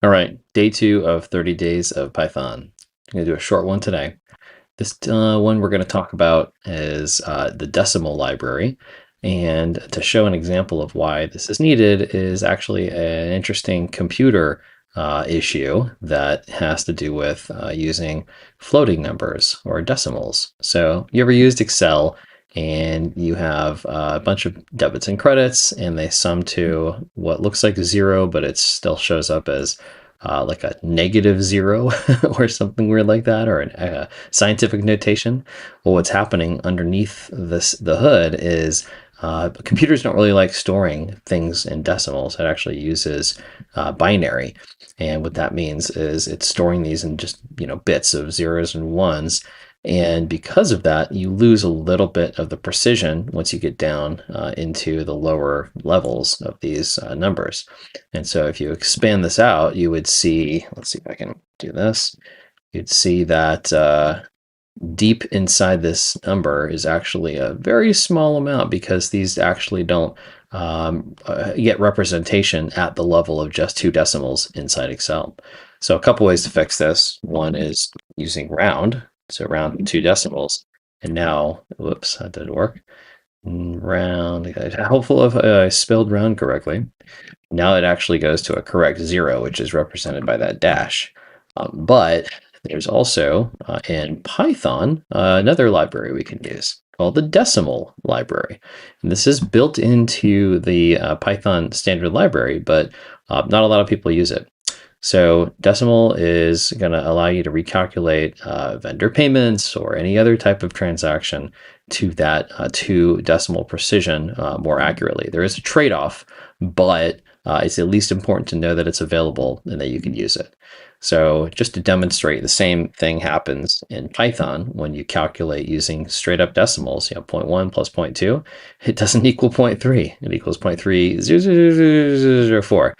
All right, day 2 of 30 days of Python. I'm going to do a short one today. This one we're going to talk about is the decimal library. And to show an example of why this is needed is actually an interesting computer issue that has to do with using floating numbers or decimals. So you ever used Excel and you have a bunch of debits and credits and they sum to what looks like 0, but it still shows up as like a -0 or something weird like that, or a scientific notation. Well, what's happening underneath the hood is computers don't really like storing things in decimals. It actually uses binary, and what that means is it's storing these in just bits of zeros and ones. And because of that, you lose a little bit of the precision once you get down into the lower levels of these numbers. And so if you expand this out, you would see, let's see if I can do this. You'd see that deep inside this number is actually a very small amount, because these actually don't get representation at the level of just 2 decimals inside Excel. So a couple ways to fix this. One is using round. So round 2 decimals. And now, whoops, that didn't work. Round, hopefully if I spelled round correctly. Now it actually goes to a correct 0, which is represented by that dash. But there's also, in Python, another library we can use called the decimal library. And this is built into the Python standard library, but not a lot of people use it. So decimal is going to allow you to recalculate vendor payments or any other type of transaction to that 2 decimal precision more accurately. There is a trade-off, but it's at least important to know that it's available and that you can use it. So just to demonstrate, the same thing happens in Python when you calculate using straight up decimals. 0.1 plus 0.2, it doesn't equal 0.3. It equals 0.30004.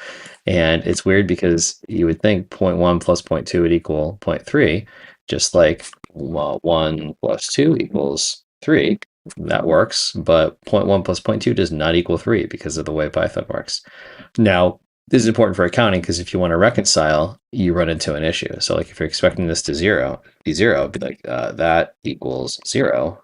And it's weird because you would think 0.1 plus 0.2 would equal 0.3, just like 1 plus 2 equals 3. That works, but 0.1 plus 0.2 does not equal 3 because of the way Python works. Now, this is important for accounting because if you want to reconcile, you run into an issue. So like if you're expecting this to be 0, be like that equals 0.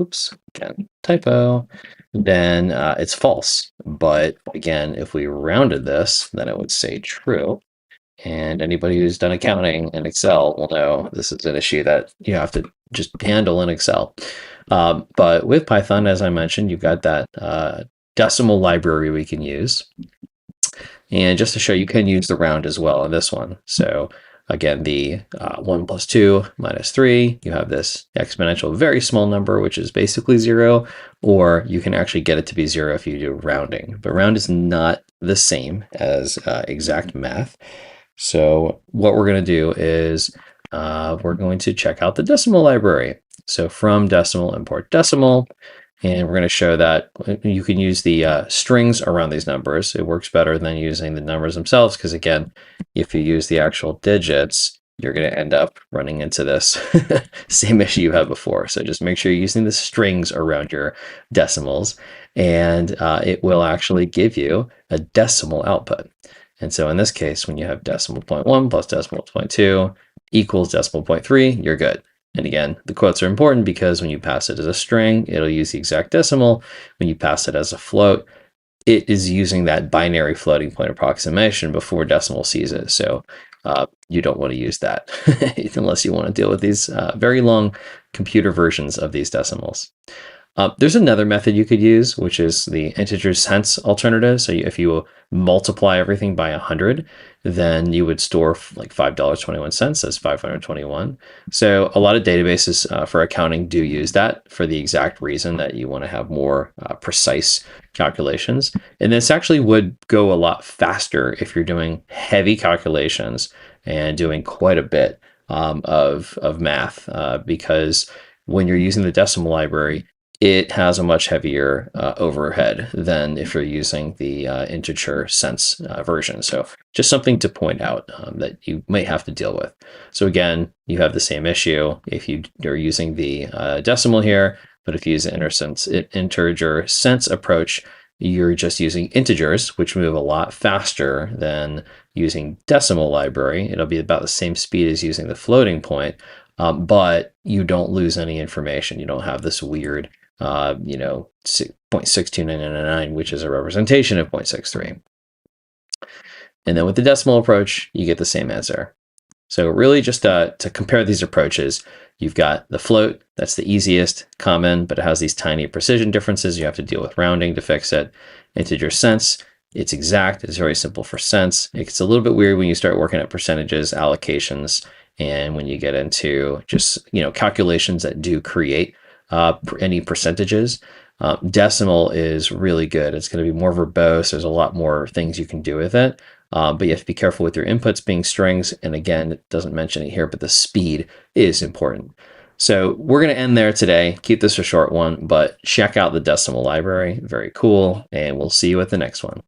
Oops, again, typo. Then it's false. But again, if we rounded this, then it would say true. And anybody who's done accounting in Excel will know this is an issue that you have to just handle in Excel. But with Python, as I mentioned, you've got that decimal library we can use. And just to show, you can use the round as well in this one. So again, the 1 plus 2 minus 3, you have this exponential very small number, which is basically 0, or you can actually get it to be 0 if you do rounding. But round is not the same as exact math. So what we're going to do is we're going to check out the decimal library. So from decimal, import decimal. And we're going to show that you can use the strings around these numbers. It works better than using the numbers themselves, because again, if you use the actual digits, you're going to end up running into this same issue you had before. So just make sure you're using the strings around your decimals, and it will actually give you a decimal output. And so in this case, when you have decimal 0.1 plus decimal 0.2 equals decimal 0.3, you're good. And again, the quotes are important because when you pass it as a string, it'll use the exact decimal. When you pass it as a float, it is using that binary floating point approximation before decimal sees it. So you don't want to use that unless you want to deal with these very long computer versions of these decimals. There's another method you could use, which is the integer sense alternative. So if you multiply everything by 100, then you would store like $5.21 as 521. So a lot of databases for accounting do use that for the exact reason that you want to have more precise calculations. And this actually would go a lot faster if you're doing heavy calculations and doing quite a bit of math, because when you're using the decimal library, it has a much heavier overhead than if you're using the integer sense version. So just something to point out that you might have to deal with. So again, you have the same issue if you're using the decimal here, but if you use the integer sense approach, you're just using integers, which move a lot faster than using decimal library. It'll be about the same speed as using the floating point, but you don't lose any information. You don't have this weird, 0.62999, which is a representation of 0.63. And then with the decimal approach, you get the same answer. So really just to compare these approaches, you've got the float, that's the easiest, common, but it has these tiny precision differences. You have to deal with rounding to fix it. Integer cents, it's exact, it's very simple for cents. It's a little bit weird when you start working at percentages, allocations, and when you get into just calculations that do create any percentages. Decimal is really good. It's going to be more verbose. There's a lot more things you can do with it. But you have to be careful with your inputs being strings. And again, it doesn't mention it here, but the speed is important. So we're going to end there today. Keep this a short one, but check out the decimal library. Very cool. And we'll see you at the next one.